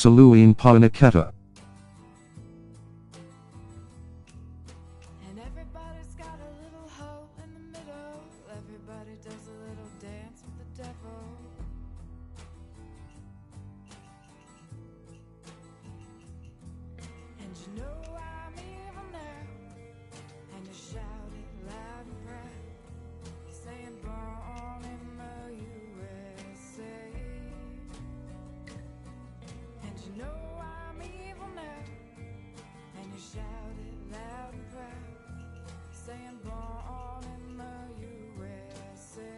Saluin Paanaketa. And everybody's got a little hole in the middle. Everybody does a little dance with the devil. And you know I'm evil now. And you shout it loud and proud, saying born in the USA. And you know I'm evil now. And you shout it loud and proud, saying born in the USA.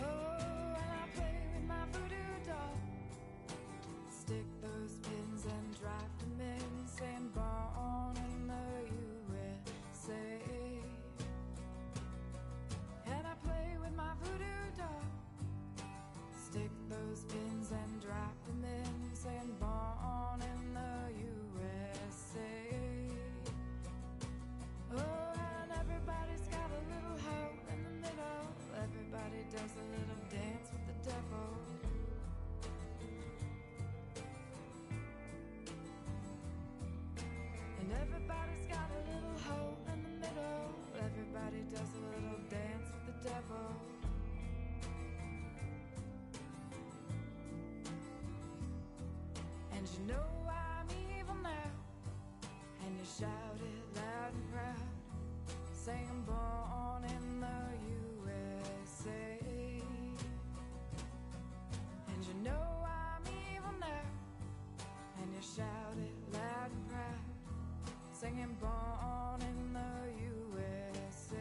Oh, and I play with my voodoo doll, stick those pins and drop them in, saying born in the USA. And I play with my voodoo doll, stick those pins and drop them in, saying born in the USA. Oh, and everybody's got a little hole in the middle. Everybody does a little dance with the devil. And everybody's got a little hole in the middle. Everybody does a little dance with the devil. And you know I'm evil now. And you shout it loud and proud, saying born in the USA. And you know I'm evil now. And you shout it loud and proud, singing born in the USA.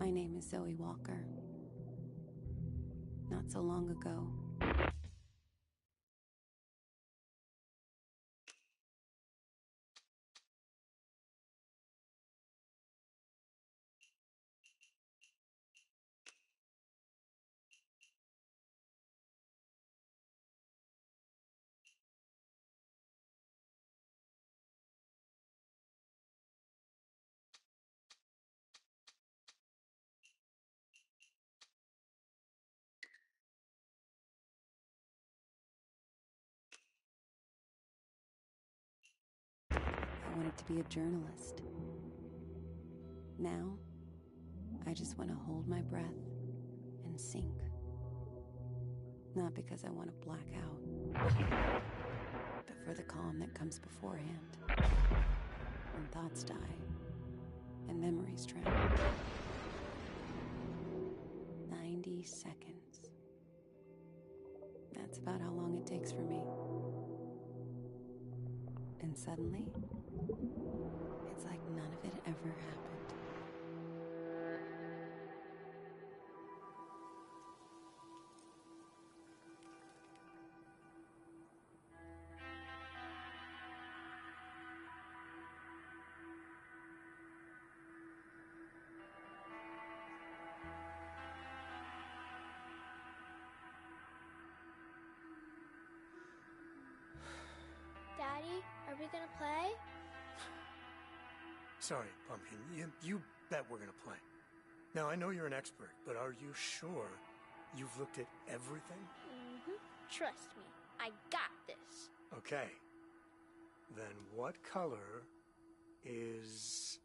My name is Zoe Walker. Not so long ago, I wanted to be a journalist. Now, I just want to hold my breath and sink. Not because I want to black out, but for the calm that comes beforehand. When thoughts die and memories drown. 90 seconds. That's about how long it takes for me. And suddenly, it's like none of it ever happened. Daddy, are we gonna play? Sorry, Pumpkin. You bet we're gonna play. Now, I know you're an expert, but are you sure you've looked at everything? Trust me, I got this. Okay. Then what color is...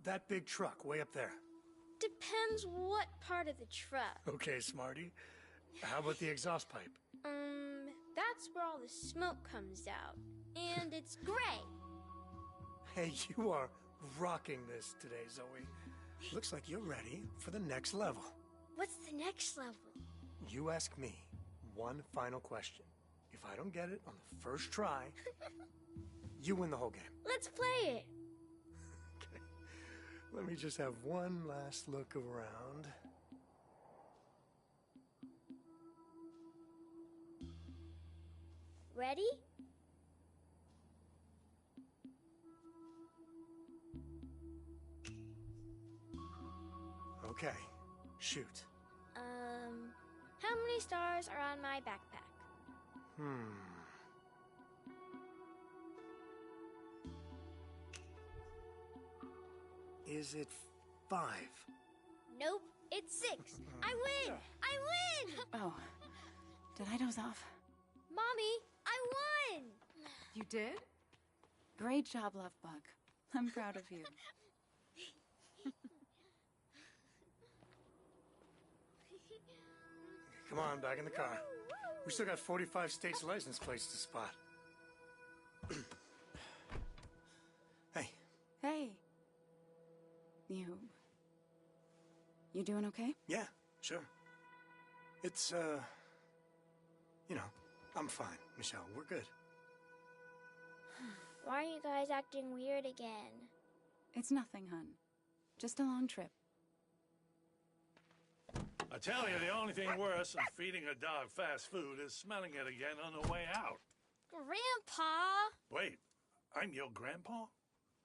that big truck way up there? Depends what part of the truck. Okay, Smarty. How about the exhaust pipe? That's where all the smoke comes out. And it's gray. Hey, you are rocking this today, Zoe. Looks like you're ready for the next level. What's the next level? You ask me one final question. If I don't get it on the first try, you win the whole game. Let's play it. Okay. Let me just have one last look around. Ready? Okay, shoot. How many stars are on my backpack? Is it 5? Nope, it's 6. I win! I win! Oh, did I doze off? Mommy, I won! You did? Great job, Lovebug. I'm proud of you. Come on, back in the car. We still got 45 states' license plates to spot. Hey. Hey. You doing okay? Yeah, sure. It's, you know, I'm fine, Michelle. We're good. Why are you guys acting weird again? It's nothing, hun. Just a long trip. I tell you, the only thing worse than feeding a dog fast food is smelling it again on the way out. Grandpa! Wait, I'm your grandpa?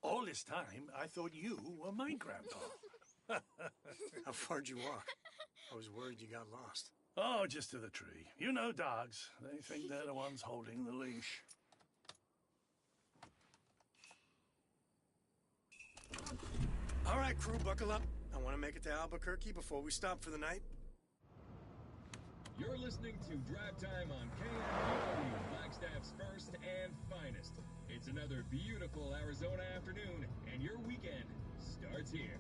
All this time, I thought you were my grandpa. How far'd you walk? I was worried you got lost. Oh, just to the tree. You know dogs. They think they're the ones holding the leash. All right, crew, buckle up. I want to make it to Albuquerque before we stop for the night. You're listening to Drive Time on KMUW, Flagstaff's first and finest. It's another beautiful Arizona afternoon, and your weekend starts here.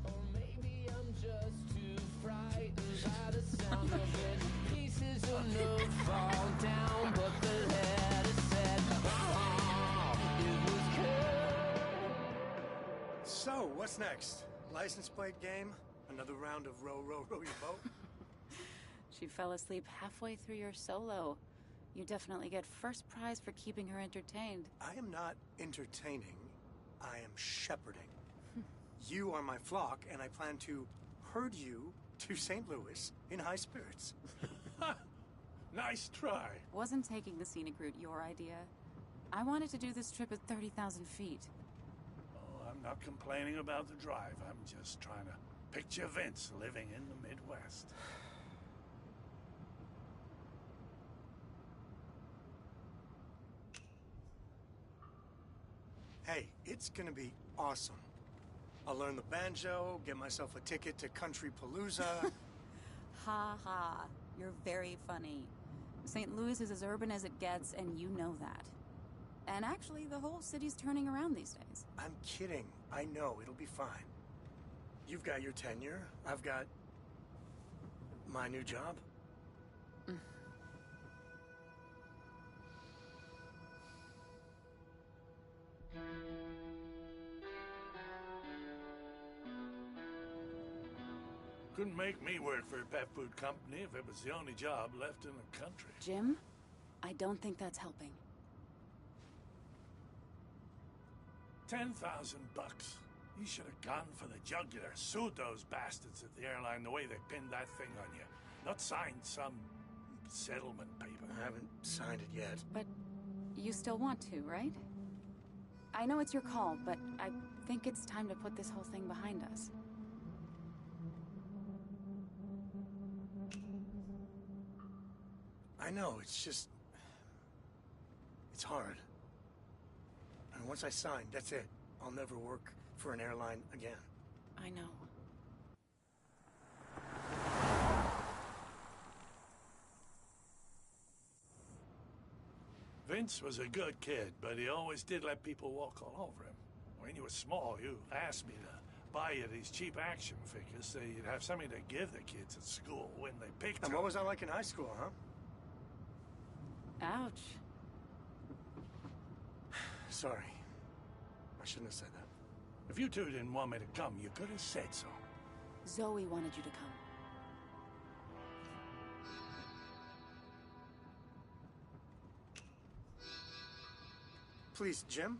Or maybe I'm just too frightened by the sound of it. Pieces of note fall down, but the letter said, it was good. So, what's next? License plate game? Another round of row, row, row your boat? She fell asleep halfway through your solo. You definitely get first prize for keeping her entertained. I am not entertaining. I am shepherding. You are my flock, and I plan to herd you to St. Louis in high spirits. Nice try. Wasn't taking the scenic route your idea? I wanted to do this trip at 30,000 feet. Oh, I'm not complaining about the drive. I'm just trying to picture Vince living in the Midwest. Hey, it's gonna be awesome. I'll learn the banjo, get myself a ticket to Country Palooza. Ha ha. You're very funny. St. Louis is as urban as it gets, and you know that. And actually, the whole city's turning around these days. I'm kidding. I know, it'll be fine. You've got your tenure. I've got my new job. Couldn't make me work for a pet food company if it was the only job left in the country. Jim, I don't think that's helping. 10,000 bucks. You should have gone for the jugular. Sued those bastards at the airline the way they pinned that thing on you. Not signed some settlement paper. I haven't signed it yet. But you still want to, right? I know it's your call, but I think it's time to put this whole thing behind us. I know, it's just... it's hard. And once I sign, that's it. I'll never work for an airline again. I know. Vince was a good kid, but he always did let people walk all over him. When you were small, you asked me to buy you these cheap action figures so you'd have something to give the kids at school when they picked And them. what was I like in high school, huh? Ouch. Sorry. I shouldn't have said that. If you two didn't want me to come, you could have said so. Zoe wanted you to come. Please, Jim,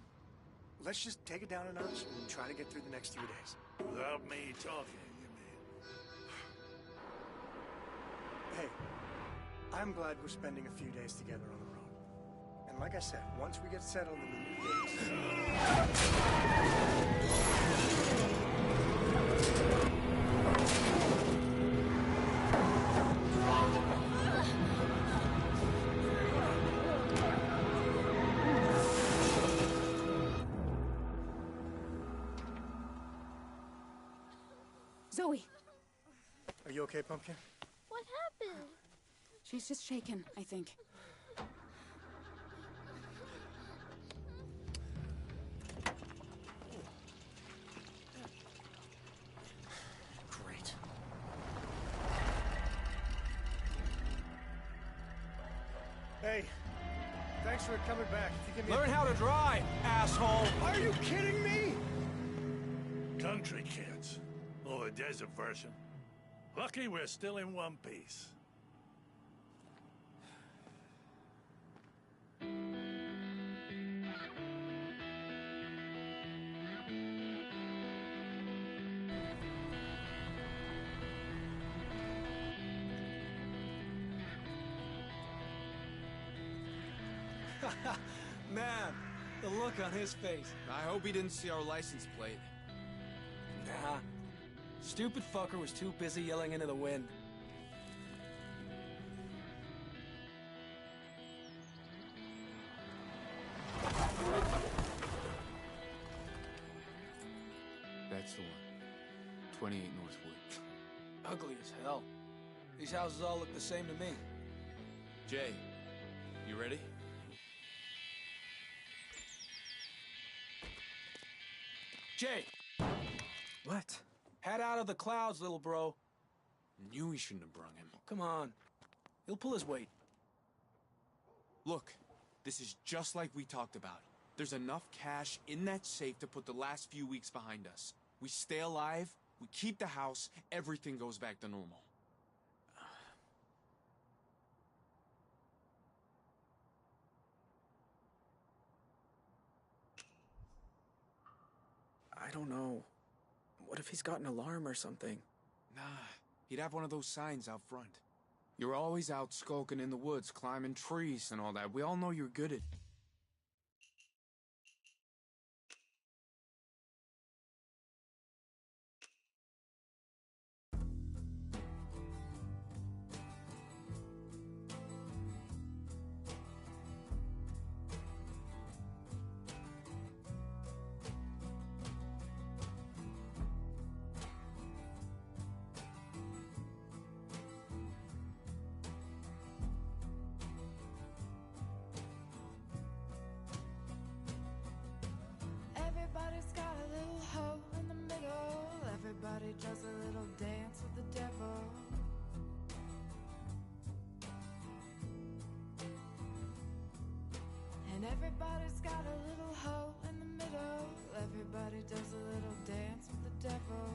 let's just take it down a notch and try to get through the next 3 days. Without me talking, you mean? Hey, I'm glad we're spending a few days together on the road. And like I said, once we get settled in the new days... Zoe! Are you okay, Pumpkin? What happened? She's just shaken, I think. Great. Hey, thanks for coming back. If you give me Learn how to drive, asshole! Are you kidding me? Country kids. Or the desert version. Lucky we're still in one piece. Man, the look on his face. I hope he didn't see our license plate. Nah. Stupid fucker was too busy yelling into the wind. That's the one. 28 Northwood. Ugly as hell. These houses all look the same to me. Jay, you ready? Jay! What? Head out of the clouds, little bro. Knew we shouldn't have brung him. Come on. He'll pull his weight. Look, this is just like we talked about. There's enough cash in that safe to put the last few weeks behind us. We stay alive, we keep the house, everything goes back to normal. don't know. What if he's got an alarm or something? Nah, he'd have one of those signs out front. You're always out skulking in the woods, climbing trees and all that. We all know you're good at... Everybody's got a little hole in the middle. Everybody does a little dance with the devil. And everybody's got a little hole in the middle. Everybody does a little dance with the devil.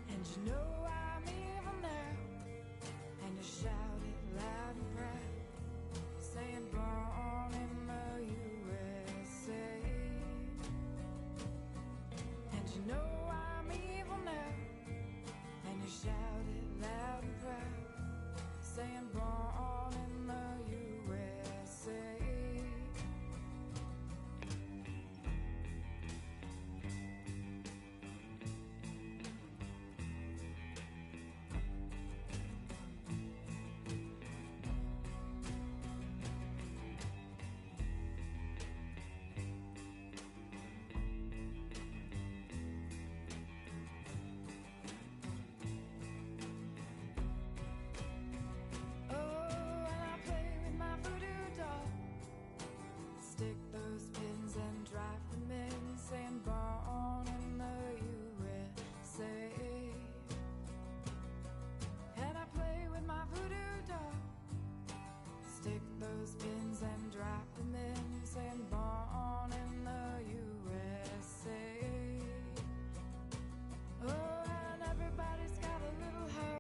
And you know I'm evil now. And you shout it loud and proud, saying born in the USA. And you know I'm evil now. And you shout it loud and proud, saying born in the USA. Oh, and I play with my voodoo doll, stick